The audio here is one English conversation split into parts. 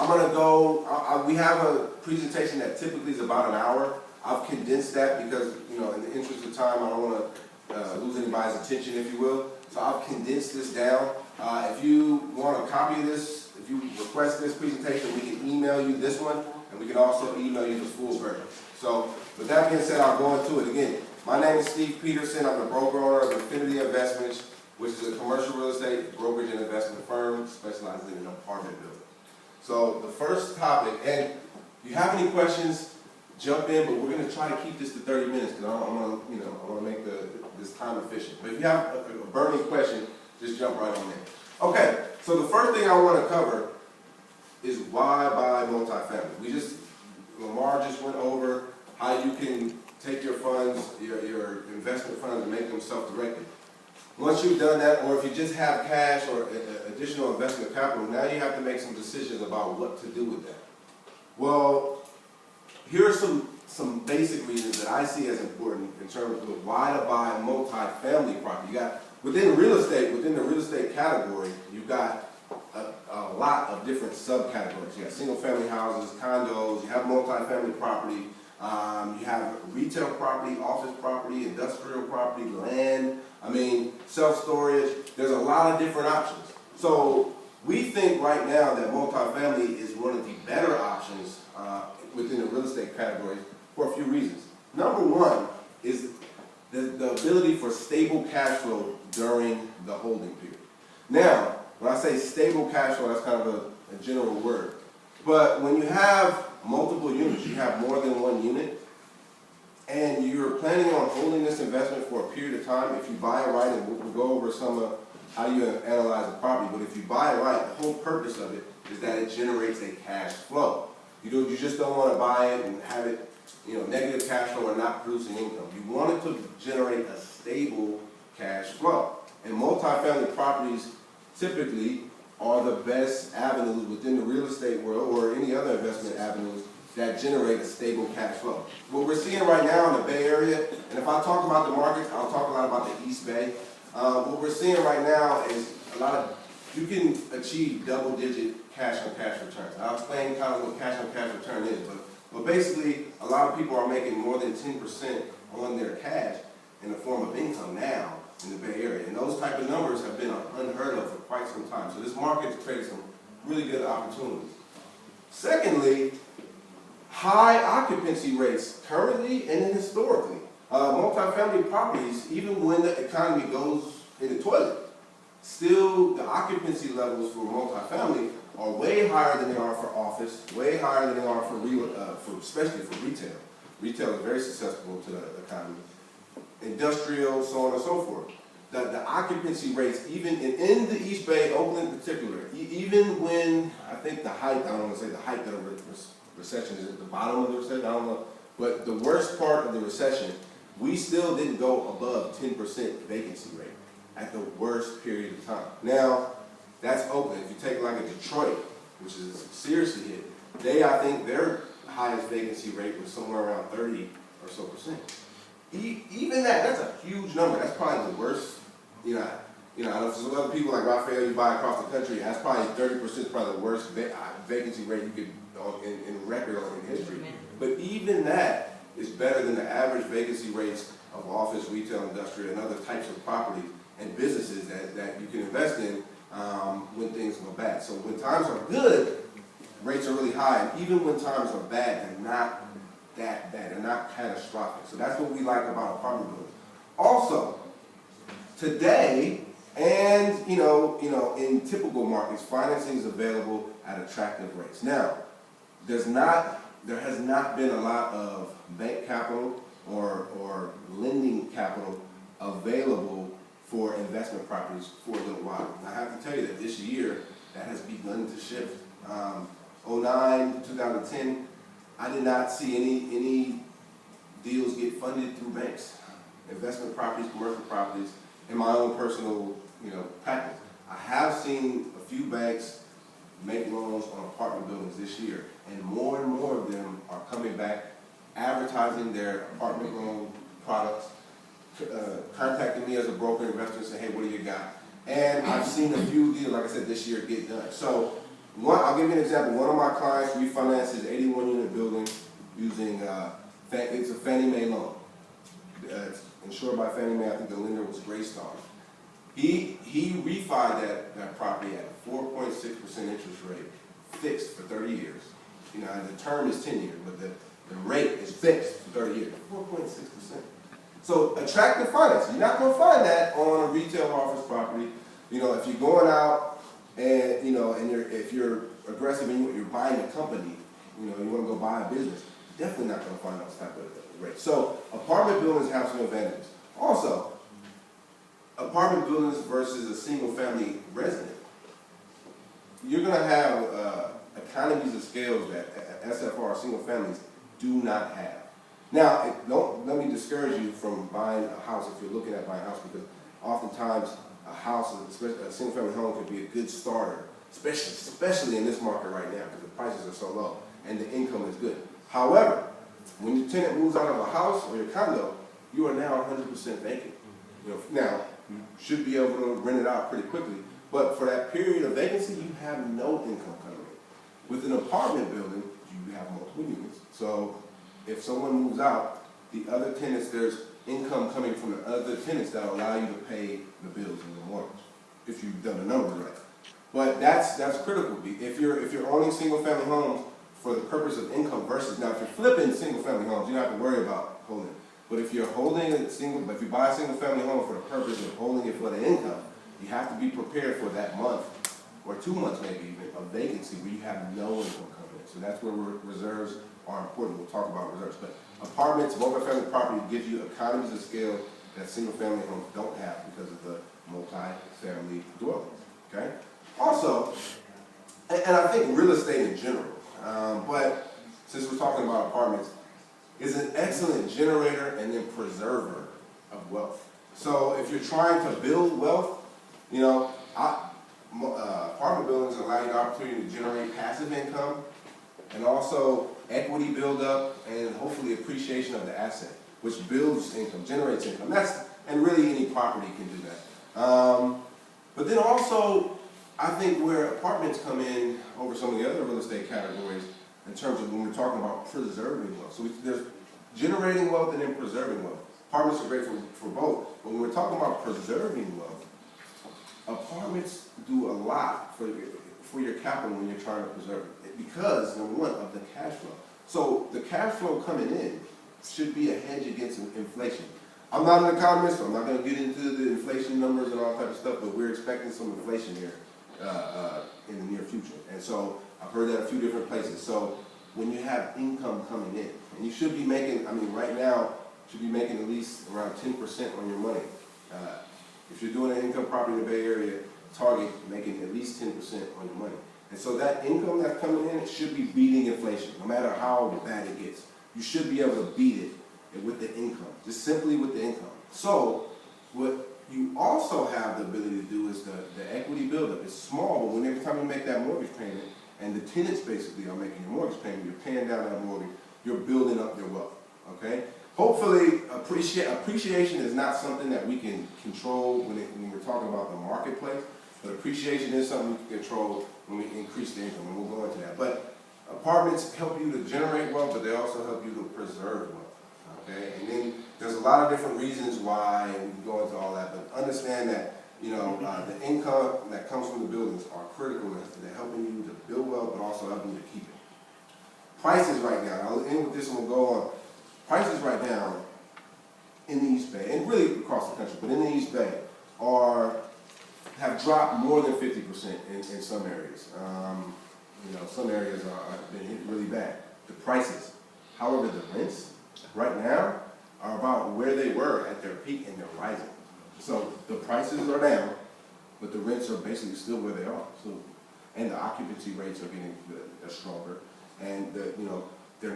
I'm going to go, we have a presentation that typically is about an hour. I've condensed that because, you know, in the interest of time, I don't want to lose anybody's attention, if you will. So I've condensed this down. If you want a copy of this, if you request this presentation, we can email you this one, and we can also email you the full version. So with that being said, I'll go into it again. My name is Steve Peterson. I'm the broker owner of Infinity Investments, which is a commercial real estate brokerage and investment firm specializing in apartment building. So the first topic, and if you have any questions, jump in, but we're going to try to keep this to 30 minutes because I want to make this time efficient. But if you have a burning question, just jump right on in. Okay, so the first thing I want to cover is why buy multifamily. Lamar just went over how you can take your funds, your investment funds, and make them self-directed. Once you've done that, or if you just have cash or additional investment capital, now you have to make some decisions about what to do with that. Well, here are some basic reasons that I see as important in terms of why to buy multifamily property. You got within the real estate category, you've got a lot of different subcategories. You got single family houses, condos, you have multifamily property, you have retail property, office property, industrial property, land, self-storage. There's a lot of different options. So we think right now that multifamily is one of the better options within the real estate category for a few reasons. Number one is the ability for stable cash flow during the holding period. Now, when I say stable cash flow, that's kind of a general word. But when you have multiple units, you have more than one unit, and you're planning on holding this investment for a period of time, if you buy it right, and we'll go over some of how you analyze a property, but if you buy it right, the whole purpose of it is that it generates a cash flow. You just don't want to buy it and have it, negative cash flow or not producing income. You want it to generate a stable cash flow. And multifamily properties typically are the best avenues within the real estate world or any other investment avenues that generate a stable cash flow. What we're seeing right now in the Bay Area, and if I talk about the markets, I'll talk a lot about the East Bay. What we're seeing right now is you can achieve double-digit cash-on-cash returns. I'll explain kind of what cash-on-cash return is, but basically, a lot of people are making more than 10% on their cash in the form of income now in the Bay Area. And those type of numbers have been unheard of for quite some time. So this market has created some really good opportunities. Secondly, high occupancy rates currently and historically. Multifamily properties, even when the economy goes in the toilet, still the occupancy levels for multifamily are way higher than they are for office, way higher than they are for especially for retail. Retail is very susceptible to the economy. Industrial, so on and so forth. The occupancy rates, even in the East Bay, Oakland in particular, even when, I think the height, I don't want to say the height of the recession is at the bottom of the recession, I don't know, but the worst part of the recession, we still didn't go above 10% vacancy rate at the worst period of time. Now, that's Oakland. If you take like a Detroit, which is seriously hit, I think their highest vacancy rate was somewhere around 30 or so percent. Even that's a huge number. That's probably the worst. I know for some other people like Raphael, you buy across the country, that's probably 30% probably the worst vacancy rate you could in record or in history. But even that is better than the average vacancy rates of office, retail, industrial, and other types of properties and businesses that you can invest in when things go bad. So when times are good, rates are really high, and even when times are bad, they're not that bad. They're not catastrophic. So that's what we like about apartment buildings. Also, today, and in typical markets, financing is available at attractive rates. Now, there has not been a lot of bank capital or lending capital available for investment properties for a little while. And I have to tell you that this year, that has begun to shift. 2009 to 2010, I did not see any deals get funded through banks, investment properties, commercial properties, in my own personal practice. I have seen a few banks make loans on apartment buildings this year, and more of them are coming back, advertising their apartment loan products, contacting me as a broker investor and saying, hey, what do you got? And I've seen a few deals, like I said, this year get done. So I'll give you an example. One of my clients refinanced his 81-unit building using, it's a Fannie Mae loan. It's insured by Fannie Mae. I think the lender was Greystar. He refied that property at a 4.6% interest rate, fixed for 30 years. You know, and the term is 10 years, but the rate is fixed for 30 years, 4.6%. So attractive finance. You're not going to find that on a retail office property. You know, if you're going out and, you know, and if you're aggressive and you're buying a company, you know, you want to go buy a business, you're definitely not going to find those type of rates. So apartment buildings have some advantages. Also, apartment buildings versus a single family resident, you're going to have economies of scales that SFR, single families, do not have. Now, don't let me discourage you from buying a house if you're looking at buying a house, because oftentimes a house, a single family home, could be a good starter, especially in this market right now because the prices are so low and the income is good. However, when your tenant moves out of a house or your condo, you are now 100% vacant. You know, now, you should be able to rent it out pretty quickly, but for that period of vacancy, you have no income coming in. With an apartment building, you have multiple units. So if someone moves out, the other tenants, there's income coming from the other tenants that allow you to pay the bills and the mortgage, if you've done the numbers right. But that's critical. If you're owning single family homes for the purpose of income versus, now if you're flipping single family homes, you don't have to worry about holding it. But if you're holding if you buy a single family home for the purpose of holding it for the income, you have to be prepared for that month or 2 months maybe even of vacancy where you have no income coming in. So that's where reserves are important. We'll talk about reserves. But apartments, multifamily property gives you economies of scale that single family homes don't have because of the multi-family dwellings. Okay? Also, and I think real estate in general, but since we're talking about apartments, is an excellent generator and then preserver of wealth. So if you're trying to build wealth, you know, apartment buildings allow you the opportunity to generate passive income and also equity buildup and hopefully appreciation of the asset, which builds income, generates income. And really any property can do that. But then also, I think where apartments come in over some of the other real estate categories in terms of when we're talking about preserving wealth. So there's generating wealth and then preserving wealth. Apartments are great for both, but when we're talking about preserving wealth, apartments do a lot for your capital when you're trying to preserve it because, number one, of the cash flow. So the cash flow coming in should be a hedge against inflation. I'm not an economist, so I'm not going to get into the inflation numbers and all that type of stuff, but we're expecting some inflation here in the near future. And so I've heard that a few different places. So when you have income coming in, and you should be making, I mean, right now, you should be making at least around 10% on your money. If you're doing an income property in the Bay Area, target making at least 10% on your money. And so that income that's coming in, it should be beating inflation, no matter how bad it gets. You should be able to beat it with the income, just simply with the income. So what you also have the ability to do is the equity buildup. It's small, but every time you make that mortgage payment, and the tenants basically are making your mortgage payment, you're paying down that mortgage, you're building up your wealth, okay? Hopefully, appreciation is not something that we can control when we're talking about the marketplace, but appreciation is something we can control when we increase the income, and we'll go into that. But apartments help you to generate wealth, but they also help you to preserve wealth, okay? And then there's a lot of different reasons why, and we can go into all that, but understand that, you know, the income that comes from the buildings are critical to helping you to build wealth, but also helping you to keep it. Prices right now, I'll end with this and we'll go on. Prices right now in the East Bay, and really across the country, but in the East Bay, have dropped more than 50% in some areas. You know, some areas have been hit really bad. The prices, however, the rents right now are about where they were at their peak, and they're rising. So the prices are down, but the rents are basically still where they are. So, and the occupancy rates are getting stronger, and you know, the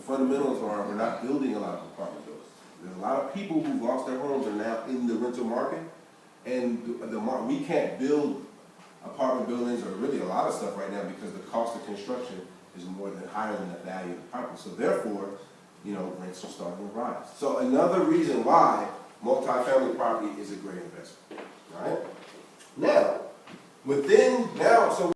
fundamentals are we're not building a lot of apartment buildings. There's a lot of people who've lost their homes are now in the rental market, and we can't build apartment buildings or really a lot of stuff right now because the cost of construction is higher than the value of the property. So therefore, you know, rents are starting to rise. So another reason why multifamily property is a great investment. All right. Now, so